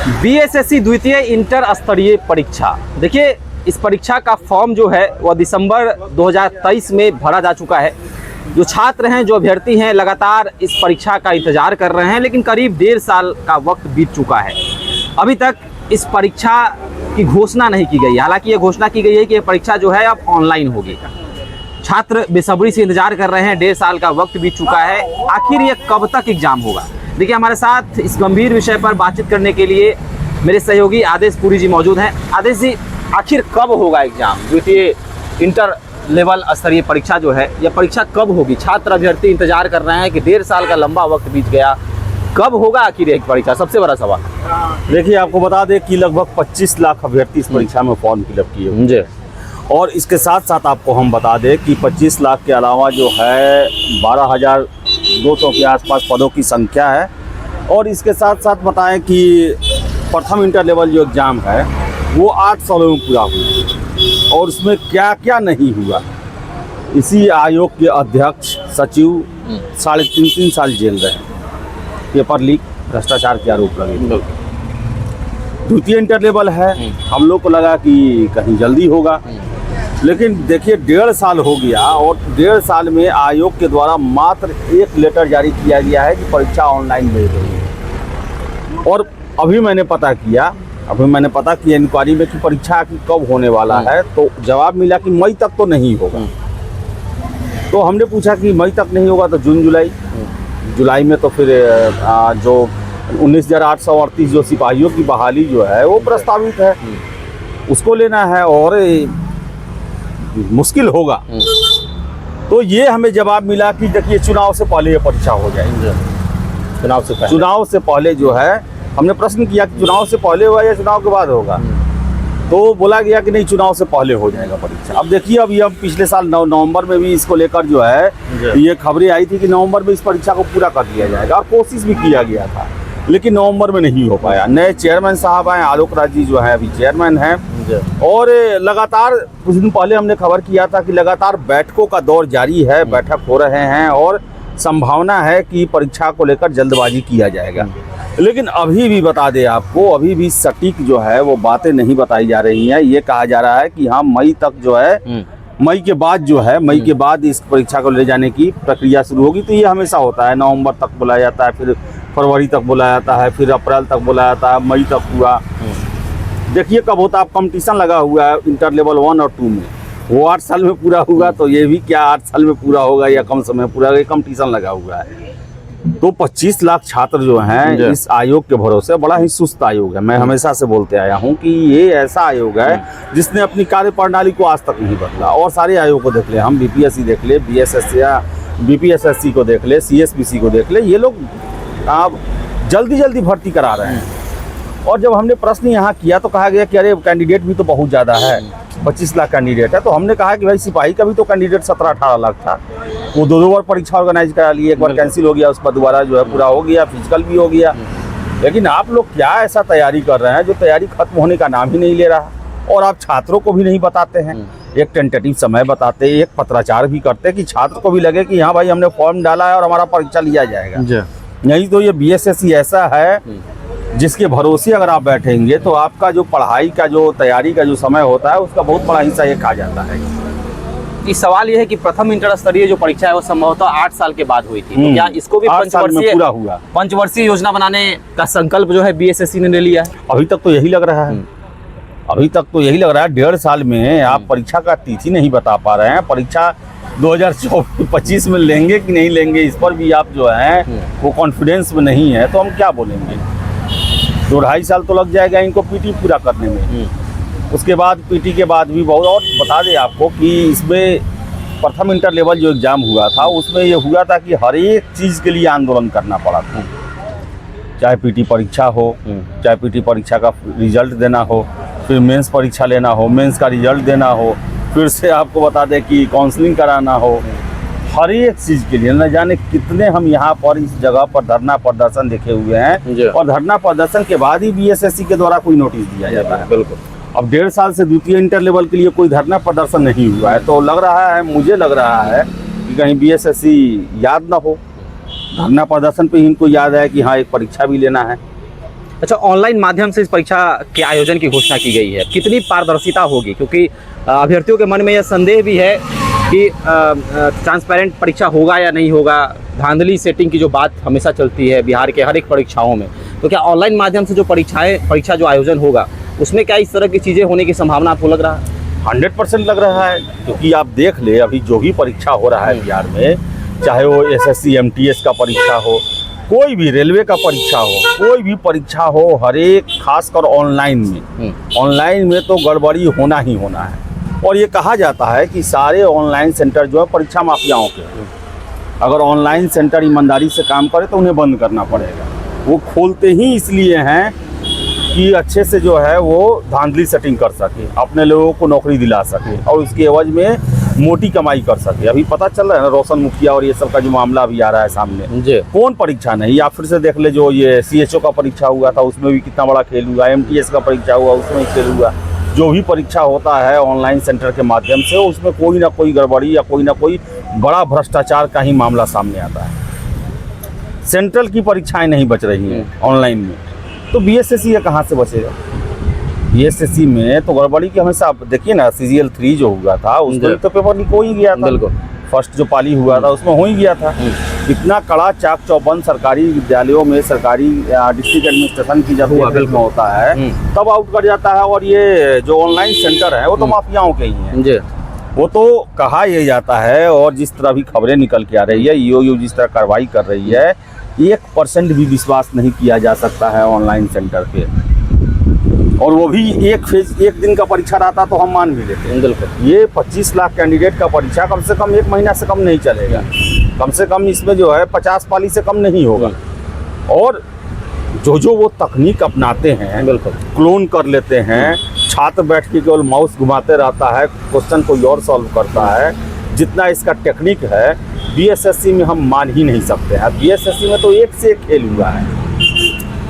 BSSC द्वितीय inter स्तरीय परीक्षा। देखिए, इस परीक्षा का फॉर्म जो है वह दिसंबर 2023 में भरा जा चुका है। जो छात्र हैं, जो अभ्यर्थी हैं, लगातार इस परीक्षा का इंतजार कर रहे हैं, लेकिन करीब 1.5 साल का वक्त बीत चुका है। अभी तक इस परीक्षा की घोषणा नहीं की गई। हालांकि ये घोषणा की गई है कि ये परीक्षा जो है अब ऑनलाइन होगी। छात्र बेसब्री से इंतजार कर रहे हैं, 1.5 साल का वक्त बीत चुका है। आखिर ये कब तक एग्जाम होगा? देखिए, हमारे साथ इस गंभीर विषय पर बातचीत करने के लिए मेरे सहयोगी आदेश पुरी जी मौजूद हैं। आदेश जी, आखिर कब होगा एग्जाम? द्वितीय इंटर लेवल स्तरीय परीक्षा जो है, यह परीक्षा कब होगी? छात्र अभ्यर्थी इंतजार कर रहे हैं कि 1.5 साल का लंबा वक्त बीत गया, कब होगा आखिर एक परीक्षा? सबसे बड़ा सवाल। देखिए, आपको बता दें कि लगभग 25 लाख अभ्यर्थी इस परीक्षा में फॉर्म फिलअप किए हुए। और इसके साथ साथ आपको हम बता दें कि 25 लाख के अलावा जो है 12,200 के आसपास पदों की संख्या है। और इसके साथ साथ बताएं कि प्रथम इंटर लेवल जो एग्ज़ाम है वो 8 सालों में पूरा हुआ, और उसमें क्या क्या नहीं हुआ। इसी आयोग के अध्यक्ष सचिव 3.5 साल जेल रहे, पेपर लीक, भ्रष्टाचार के आरोप लगे। द्वितीय इंटर लेवल है, हम लोग को लगा कि कहीं जल्दी होगा, लेकिन देखिए 1.5 साल हो गया, और 1.5 साल में आयोग के द्वारा मात्र एक लेटर जारी किया गया है कि परीक्षा ऑनलाइन मिल रही है। और अभी मैंने पता किया इंक्वायरी में कि परीक्षा की कब होने वाला है, तो जवाब मिला कि मई तक तो नहीं होगा। तो हमने पूछा कि मई तक नहीं होगा तो जून जुलाई में तो फिर जो 19,838 जो सिपाहियों की बहाली जो है वो प्रस्तावित है, उसको लेना है और मुश्किल होगा। तो ये हमें जवाब मिला कि देखिए, चुनाव से पहले ये परीक्षा हो जाएगी। चुनाव से पहले जो है, हमने प्रश्न किया कि चुनाव से पहले होगा या चुनाव के बाद होगा, तो बोला गया कि नहीं, चुनाव से पहले हो जाएगा परीक्षा। अब देखिए, अब ये पिछले साल नवंबर में भी इसको लेकर जो है ये खबरें आई थी कि नवंबर में इस परीक्षा को पूरा कर दिया जाएगा, और कोशिश भी किया गया था, लेकिन नवंबर में नहीं हो पाया। नए चेयरमैन साहब आए, आलोक राज जी जो है अभी चेयरमैन हैं, और लगातार कुछ दिन पहले हमने खबर किया था कि लगातार बैठकों का दौर जारी है, बैठक हो रहे हैं, और संभावना है कि परीक्षा को लेकर जल्दबाजी किया जाएगा। लेकिन अभी भी बता दें आपको, अभी भी सटीक जो है वो बातें नहीं बताई जा रही हैं। ये कहा जा रहा है कि हाँ, मई तक जो है, मई के बाद इस परीक्षा को ले जाने की प्रक्रिया शुरू होगी। तो ये हमेशा होता है, नवंबर तक बुलाया जाता है, फिर फरवरी तक बुलाया जाता है, फिर अप्रैल तक बुलाया जाता है, मई तक हुआ। देखिए कब होता है। कंपटीशन लगा हुआ है इंटर लेवल 1 और 2 में, वो 8 साल में पूरा हुआ, तो ये भी क्या 8 साल में पूरा होगा या कम समय पूरा होगा, कंपटीशन लगा हुआ है। तो 25 लाख छात्र जो हैं इस आयोग के भरोसे, बड़ा ही सुस्त आयोग है। मैं हमेशा से बोलते आया हूं कि ये ऐसा आयोग है जिसने अपनी कार्य प्रणाली को आज तक नहीं बदला। और सारे आयोग को देख ले, हम बीपीएससी देख ले, बीपीएसएससी को देख ले, सीएसपीसी को देख ले, ये लोग अब जल्दी भर्ती करा रहे हैं। और जब हमने प्रश्न यहाँ किया तो कहा गया कि अरे कैंडिडेट भी तो बहुत ज़्यादा है, 25 लाख कैंडिडेट है। तो हमने कहा कि भाई, सिपाही का भी तो कैंडिडेट 17-18 लाख था, वो 2 बार परीक्षा ऑर्गेनाइज करा लिए, एक बार कैंसिल हो गया, उस पर दोबारा जो है पूरा हो गया, फिजिकल भी हो गया। लेकिन आप लोग क्या ऐसा तैयारी कर रहे हैं जो तैयारी खत्म होने का नाम ही नहीं ले रहा, और आप छात्रों को भी नहीं बताते हैं। एक टेंटेटिव समय बताते, एक पत्राचार भी करते कि छात्र को भी लगे कि हाँ भाई, हमने फॉर्म डाला है और हमारा परीक्षा लिया जाएगा। नहीं तो ये बीएसएससी ऐसा है जिसके भरोसे अगर आप बैठेंगे तो आपका जो पढ़ाई का, जो तैयारी का जो समय होता है, उसका बहुत बड़ा हिस्सा ये खा जाता है। इस सवाल ये है कि प्रथम इंटर स्तरीय जो परीक्षा है वो संभवतः 8 साल के बाद हुई थी, तो क्या इसको भी पंचवर्षीय योजना बनाने का संकल्प जो है बीएसएससी ने ले लिया है? अभी तक तो यही लग रहा है। 1.5 साल में आप परीक्षा का तिथि नहीं बता पा रहे हैं। परीक्षा 2024-25 में लेंगे कि नहीं लेंगे, इस पर भी आप जो है वो कॉन्फिडेंस में नहीं है, तो हम क्या बोलेंगे। 2-2.5 साल तो लग जाएगा इनको पीटी पूरा करने में। उसके बाद पीटी के बाद भी बहुत। और बता दें आपको कि इसमें प्रथम इंटर लेवल जो एग्ज़ाम हुआ था, उसमें ये हुआ था कि हर एक चीज़ के लिए आंदोलन करना पड़ा था। चाहे पीटी परीक्षा हो, चाहे पीटी परीक्षा का रिजल्ट देना हो, फिर मेंस परीक्षा लेना हो, मेंस का रिजल्ट देना हो, फिर से आपको बता दें कि काउंसलिंग कराना हो, हर एक चीज़ के लिए। न जाने कितने हम यहाँ पर इस जगह पर धरना प्रदर्शन देखे हुए हैं, और धरना प्रदर्शन के बाद ही बीएसएससी के द्वारा कोई नोटिस दिया जाता है। बिल्कुल। अब 1.5 साल से द्वितीय इंटर लेवल के लिए कोई धरना प्रदर्शन नहीं हुआ है, तो लग रहा है, मुझे लग रहा है कि कहीं बीएसएससी याद ना हो, धरना प्रदर्शन पे ही इनको याद है कि हाँ, एक परीक्षा भी लेना है। अच्छा, ऑनलाइन माध्यम से इस परीक्षा के आयोजन की घोषणा की गई है, कितनी पारदर्शिता होगी? क्योंकि अभ्यर्थियों के मन में यह संदेह भी है कि ट्रांसपेरेंट परीक्षा होगा या नहीं होगा। धांधली सेटिंग की जो बात हमेशा चलती है बिहार के हर एक परीक्षाओं में, तो क्या ऑनलाइन माध्यम से जो परीक्षा जो आयोजन होगा उसमें क्या इस तरह की चीज़ें होने की संभावना आपको लग रहा है? 100% लग रहा है, क्योंकि आप देख ले अभी जो भी परीक्षा हो रहा है बिहार में, चाहे वो SSC MTS का परीक्षा हो, कोई भी रेलवे का परीक्षा हो, कोई भी परीक्षा हो, हर एक खासकर ऑनलाइन में तो गड़बड़ी होना ही होना है। और ये कहा जाता है कि सारे ऑनलाइन सेंटर जो है परीक्षा माफियाओं के हैं। अगर ऑनलाइन सेंटर ईमानदारी से काम करे तो उन्हें बंद करना पड़ेगा। वो खोलते ही इसलिए हैं कि अच्छे से जो है वो धांधली सेटिंग कर सके, अपने लोगों को नौकरी दिला सके और उसके एवज में मोटी कमाई कर सके। अभी पता चल रहा है ना, रोशन मुखिया और ये सब का जो मामला अभी आ रहा है सामने जी। कौन परीक्षा नहीं, आप फिर से देख ले, जो ये CHO का परीक्षा हुआ था उसमें भी कितना बड़ा खेल हुआ, MTS का परीक्षा हुआ उसमें खेल हुआ। जो भी परीक्षा होता है ऑनलाइन सेंटर के माध्यम से, उसमें कोई ना कोई गड़बड़ी या कोई ना कोई बड़ा भ्रष्टाचार का ही मामला सामने आता है। सेंट्रल की परीक्षाएं नहीं बच रही हैं ऑनलाइन में, तो BSSC कहाँ से बचेगा? BSSC में तो गड़बड़ी की हमेशा, आप देखिए ना CGL 3 जो हुआ था उसमें तो पेपर लीक हो ही गया था। बिल्कुल, फर्स्ट जो पाली हुआ था उसमें हो ही गया था। इतना कड़ा चाक चौबंद सरकारी विद्यालयों में, सरकारी डिस्ट्रिक्ट एडमिनिस्ट्रेशन की जब में होता है तब आउट कर जाता है। और ये जो ऑनलाइन सेंटर है वो तो माफियाओं के ही हैं। वो तो कहा यह जाता है, और जिस तरह भी खबरें निकल के आ रही है, EOU जिस तरह कार्रवाई कर रही है, 1% भी विश्वास नहीं किया जा सकता है ऑनलाइन सेंटर पे। और वो भी एक दिन का परीक्षा रहता तो हम मान भी लेते हैं। बिल्कुल, ये 25 लाख कैंडिडेट का परीक्षा कम से कम 1 महीना से कम नहीं चलेगा। कम से कम इसमें जो है 50 पाली से कम नहीं होगा। और जो वो तकनीक अपनाते हैं, बिल्कुल क्लोन कर लेते हैं, छात्र बैठ के केवल माउस घुमाते रहता है, क्वेश्चन कोई और सॉल्व करता है, जितना इसका टेक्निक है BSSC में हम मान ही नहीं सकते हैं। BSSC में तो एक से एक खेल हुआ है।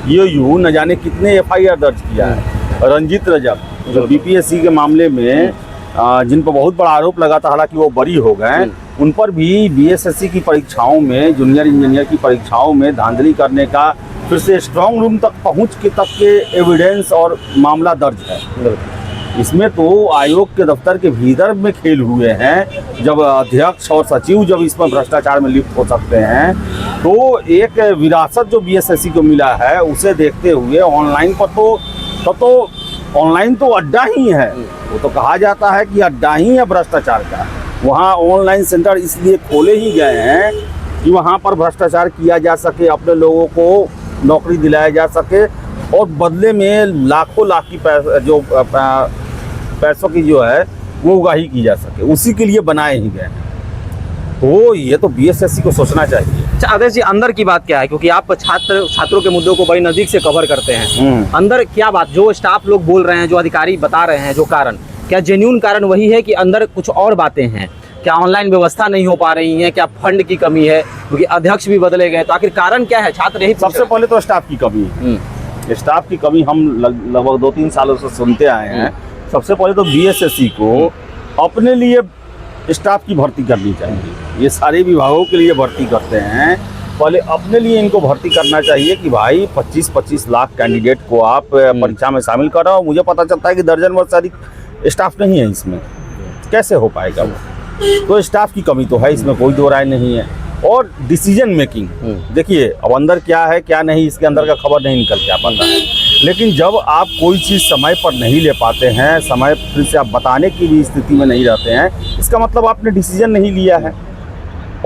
EOU न जाने कितने FIR दर्ज किया है। रंजीत रजक जो BPSC के मामले में जिन पर बहुत बड़ा आरोप लगा था, हालांकि वो बरी हो गए, उन पर भी BSSC की परीक्षाओं में, जूनियर इंजीनियर की परीक्षाओं में धांधली करने का फिर से स्ट्रांग रूम तक पहुंच के एविडेंस और मामला दर्ज है। इसमें तो आयोग के दफ्तर के भीतर में खेल हुए हैं। जब अध्यक्ष और सचिव जब इसमें भ्रष्टाचार में लिप्त हो सकते हैं, तो एक विरासत जो BSSC को मिला है उसे देखते हुए ऑनलाइन पर तो ऑनलाइन तो अड्डा ही है। वो तो कहा जाता है कि अड्डा ही है भ्रष्टाचार का। वहाँ ऑनलाइन सेंटर इसलिए खोले ही गए हैं कि वहाँ पर भ्रष्टाचार किया जा सके, अपने लोगों को नौकरी दिलाया जा सके और बदले में लाखों लाख की पैसों की जो है वो उगाही की जा सके, उसी के लिए बनाए ही गए। तो ये तो BSSC को सोचना चाहिए। अच्छा आदेश जी, अंदर की बात क्या है? क्योंकि आप छात्रों के मुद्दों को बड़ी नज़दीक से कवर करते हैं। अंदर क्या बात, जो स्टाफ लोग बोल रहे हैं, जो अधिकारी बता रहे हैं, जो कारण, क्या जेन्युइन कारण वही है कि अंदर कुछ और बातें हैं? क्या ऑनलाइन व्यवस्था नहीं हो पा रही है? क्या फंड की कमी है? क्योंकि अध्यक्ष भी बदले गए, तो आखिर कारण क्या है? छात्र यही सबसे पहले तो स्टाफ की कमी है। स्टाफ की कमी हम लगभग 2-3 सालों से सुनते आए हैं। सबसे पहले तो BSSC को अपने लिए स्टाफ की भर्ती करनी चाहिए। ये सारे विभागों के लिए भर्ती करते हैं, पहले अपने लिए इनको भर्ती करना चाहिए कि भाई 25-25 लाख कैंडिडेट को आप परीक्षा में शामिल कर रहे हो। मुझे पता चलता है कि दर्जन वर्ष से अधिक स्टाफ नहीं है इसमें, कैसे हो पाएगा वो? तो स्टाफ की कमी तो है, इसमें कोई दो राय नहीं है। और डिसीजन मेकिंग, देखिए अब अंदर क्या है क्या नहीं, इसके अंदर का खबर नहीं निकल के आ पाता है। लेकिन जब आप कोई चीज़ समय पर नहीं ले पाते हैं, समय फिर से आप बताने की भी स्थिति में नहीं रहते हैं, इसका मतलब आपने डिसीजन नहीं लिया है।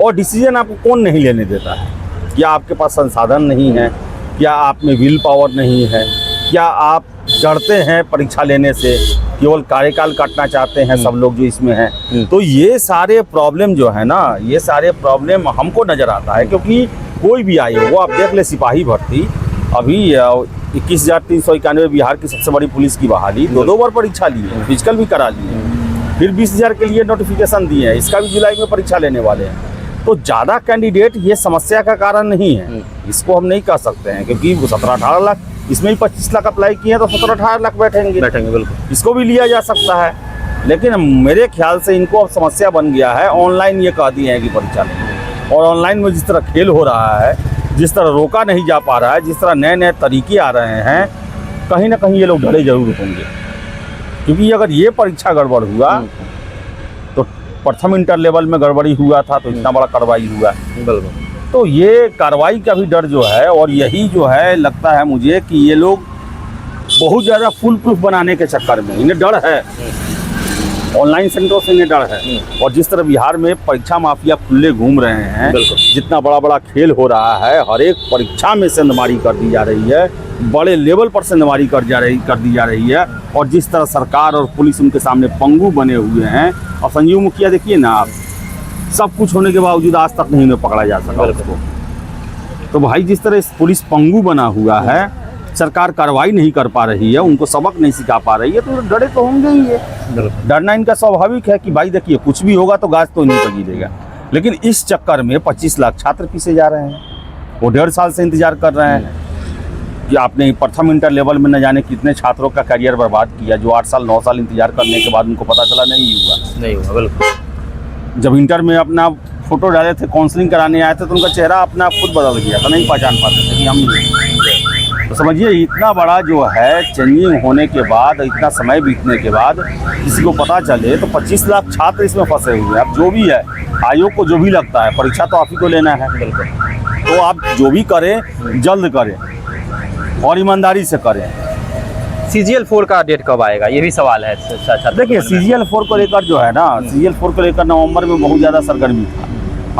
और डिसीजन आपको कौन नहीं लेने देता है? क्या आपके पास संसाधन नहीं है? क्या आप में विल पावर नहीं है? क्या आप डरते हैं परीक्षा लेने से, केवल कार्यकाल काटना चाहते हैं सब लोग जो इसमें हैं? तो ये सारे प्रॉब्लम जो है ना, ये सारे प्रॉब्लम हमको नज़र आता है। क्योंकि कोई भी आए हो, आप देख ले सिपाही भर्ती, अभी 21,391 बिहार की सबसे बड़ी पुलिस की बहाली, 2 बार परीक्षा ली है, फिजिकल भी करा ली है, फिर 20,000 के लिए नोटिफिकेशन दिए हैं, इसका भी जुलाई में परीक्षा लेने वाले हैं। तो ज़्यादा कैंडिडेट ये समस्या का कारण नहीं है, इसको हम नहीं कह सकते हैं। क्योंकि 17-18 लाख, इसमें ही 25 लाख अप्लाई किए हैं, तो 17-18 लाख बैठेंगे बिल्कुल, इसको भी लिया जा सकता है। लेकिन मेरे ख्याल से इनको अब समस्या बन गया है, ऑनलाइन ये कह दिए हैं कि परीक्षा लेंगे। और ऑनलाइन में जिस तरह खेल हो रहा है, जिस तरह रोका नहीं जा पा रहा है, जिस तरह नए नए तरीके आ रहे हैं, कहीं ना कहीं ये लोग डरे जरूर होंगे। क्योंकि अगर ये परीक्षा गड़बड़ हुआ तो प्रथम इंटर लेवल में गड़बड़ी हुआ था तो इतना बड़ा कार्रवाई हुआ। बिल्कुल। तो ये कार्रवाई का भी डर जो है, और यही जो है लगता है मुझे कि ये लोग बहुत ज़्यादा फुल प्रूफ बनाने के चक्कर में इन्हें डर है, ऑनलाइन सेंटरों से इन्हें डर है। और जिस तरह बिहार में परीक्षा माफिया खुले घूम रहे हैं, जितना बड़ा बड़ा खेल हो रहा है, हर एक परीक्षा में सेंधमारी कर दी जा रही है, बड़े लेवल पर सेंधमारी कर दी जा रही है। और जिस तरह सरकार और पुलिस उनके सामने पंगु बने हुए हैं, और संजीव मुखिया देखिए ना आप, सब कुछ होने के बावजूद आज तक नहीं उन्हें पकड़ा जा सका उसको। तो भाई जिस तरह पुलिस पंगु बना हुआ है, सरकार कार्रवाई नहीं कर पा रही है, उनको सबक नहीं सिखा पा रही है, तो डरे तो होंगे ही है। डरना इनका स्वाभाविक है कि भाई देखिए कुछ भी होगा तो गाज तो नहीं पर गिरेगा। लेकिन इस चक्कर में 25 लाख छात्र पीछे जा रहे हैं। वो 1.5 साल से इंतजार कर रहे हैं कि आपने प्रथम इंटर लेवल में न जाने कितने छात्रों का करियर बर्बाद किया, जो 8 साल 9 साल इंतजार करने के बाद उनको पता चला नहीं हुआ। बिल्कुल। जब इंटर में अपना फोटो डाले थे, काउंसलिंग कराने आए थे, तो उनका चेहरा अपना खुद बदल गया था, नहीं पहचान पाते थे कि हम। तो समझिए इतना बड़ा जो है चेंजिंग होने के बाद, इतना समय बीतने के बाद किसी को पता चले तो 25 लाख छात्र इसमें फंसे हुए हैं। अब जो भी है, आयोग को जो भी लगता है, परीक्षा तो आप ही को लेना है। बिल्कुल। तो आप जो भी करें जल्द करें और ईमानदारी से करें। CGL 4 का डेट कब आएगा, ये भी सवाल है। देखिए CGL 4 को लेकर जो है ना, CGL 4 को लेकर नवंबर में बहुत ज़्यादा सरगर्मी था।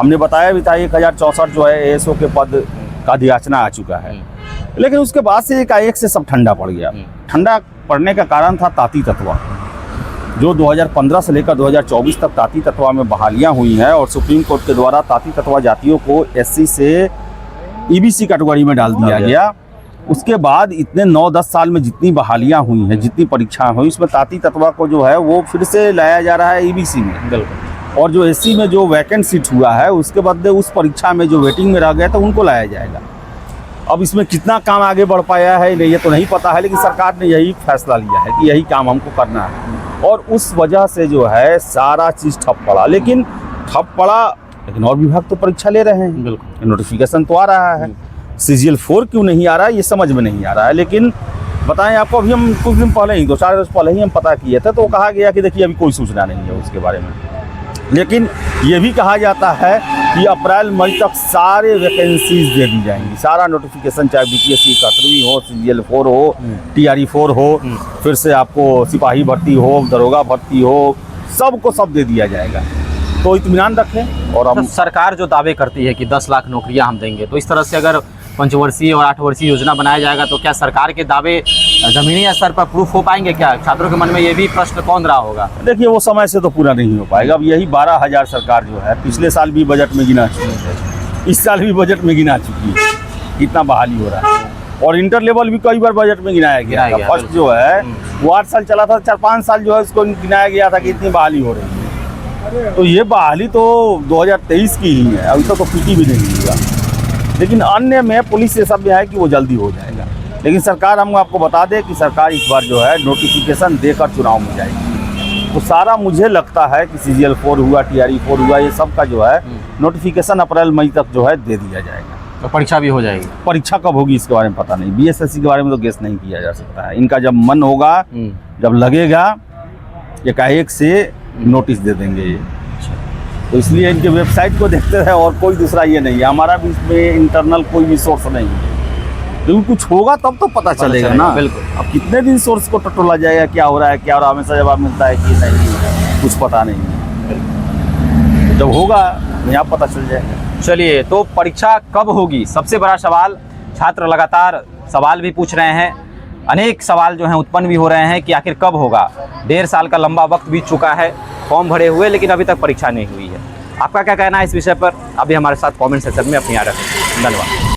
हमने बताया भी था 1064 जो है ASO के पद का अधियाचना आ चुका है। लेकिन उसके बाद से एकाएक से सब ठंडा पड़ गया। ठंडा पड़ने का कारण था ताती तत्वा, जो 2015 से लेकर 2024 तक ताती तत्वा में बहालियां हुई हैं, और सुप्रीम कोर्ट के द्वारा ताती तत्वा जातियों को SC से EBC कैटेगरी में डाल दिया गया। उसके बाद इतने 9-10 साल में जितनी बहालियां हुई हैं, जितनी परीक्षाएं हुई, उसमें ताती तत्वा को जो है वो फिर से लाया जा रहा है EBC में। बिल्कुल। और जो SC में जो वैकेंट सीट हुआ है, उसके बदले उस परीक्षा में जो वेटिंग में रह गए तो उनको लाया जाएगा। अब इसमें कितना काम आगे बढ़ पाया है ये तो नहीं पता है, लेकिन सरकार ने यही फैसला लिया है कि यही काम हमको करना है। और उस वजह से जो है सारा चीज़ ठप पड़ा। लेकिन ठप पड़ा, लेकिन और विभाग तो परीक्षा ले रहे हैं। बिल्कुल। नोटिफिकेशन तो आ रहा है। CGL 4 क्यों नहीं आ रहा है ये समझ में नहीं आ रहा है। लेकिन बताएं आपको, अभी हम कुछ दिन पहले ही, 2-4 रोज पहले ही हम पता किए थे, तो कहा गया कि देखिए अभी कोई सूचना नहीं है उसके बारे में। लेकिन ये भी कहा जाता है कि अप्रैल मई तक सारे वैकेंसीज दे दी जाएंगी, सारा नोटिफिकेशन, चाहे BPSC 71वीं हो, CGL 4 हो, TRE 4 हो, फिर से आपको सिपाही भर्ती हो, दरोगा भर्ती हो, सबको सब दे दिया जाएगा। तो इत्मीनान रखें। और तो सरकार जो दावे करती है कि 10 लाख नौकरियां हम देंगे, तो इस तरह से अगर 5 और 8 वर्षीय योजना बनाया जाएगा तो क्या सरकार के दावे जमीनी स्तर पर प्रूफ हो पाएंगे? क्या छात्रों के मन में ये भी प्रश्न कौन रहा होगा? देखिए वो समय से तो पूरा नहीं हो पाएगा। अब यही 12,000 सरकार जो है पिछले साल भी बजट में गिना चुकी है, इस साल भी बजट में गिना चुकी है, इतना बहाली हो रहा है। और इंटर लेवल भी कई बार बजट में गिनाया गया। फर्स्ट जो है वो 8 साल चला था, 4-5 साल जो है उसको गिनाया गया था कि इतनी बहाली हो रही है। तो ये बहाली तो 2023 की ही है, अभी तो PT भी नहीं हुआ। लेकिन अन्य में पुलिस ये सब है कि वो जल्दी हो जाएगा। लेकिन सरकार, हम आपको बता दें कि सरकार इस बार जो है नोटिफिकेशन देकर चुनाव में जाएगी। तो सारा मुझे लगता है कि CGL 4 हुआ, TRE 4 हुआ, ये सब का जो है नोटिफिकेशन अप्रैल मई तक जो है दे दिया जाएगा। तो परीक्षा भी हो जाएगी। परीक्षा कब होगी इसके बारे में पता नहीं। BSSC के बारे में तो गेस नहीं किया जा सकता है। इनका जब मन होगा, जब लगेगा, एकाएक से नोटिस दे देंगे ये। तो इसलिए इनके वेबसाइट को देखते हैं, और कोई दूसरा ये नहीं है। हमारा भी इसमें इंटरनल कोई भी सोर्स नहीं है, क्योंकि कुछ होगा तब तो पता चलेगा ना। बिल्कुल। अब कितने दिन सोर्स को टटोला जाएगा, क्या हो रहा है, क्या हो रहा है, हमेशा जवाब मिलता है कि नहीं, कुछ पता नहीं है। जब होगा यहाँ पता चल जाएगा। चलिए, तो परीक्षा कब होगी, सबसे बड़ा सवाल। छात्र लगातार सवाल भी पूछ रहे हैं, अनेक सवाल जो हैं उत्पन्न भी हो रहे हैं कि आखिर कब होगा। 1.5 साल का लंबा वक्त बीत चुका है, फॉर्म भरे हुए, लेकिन अभी तक परीक्षा नहीं हुई है। आपका क्या कहना है इस विषय पर? अभी हमारे साथ कमेंट सेक्शन में अपनी राय रखें। धन्यवाद।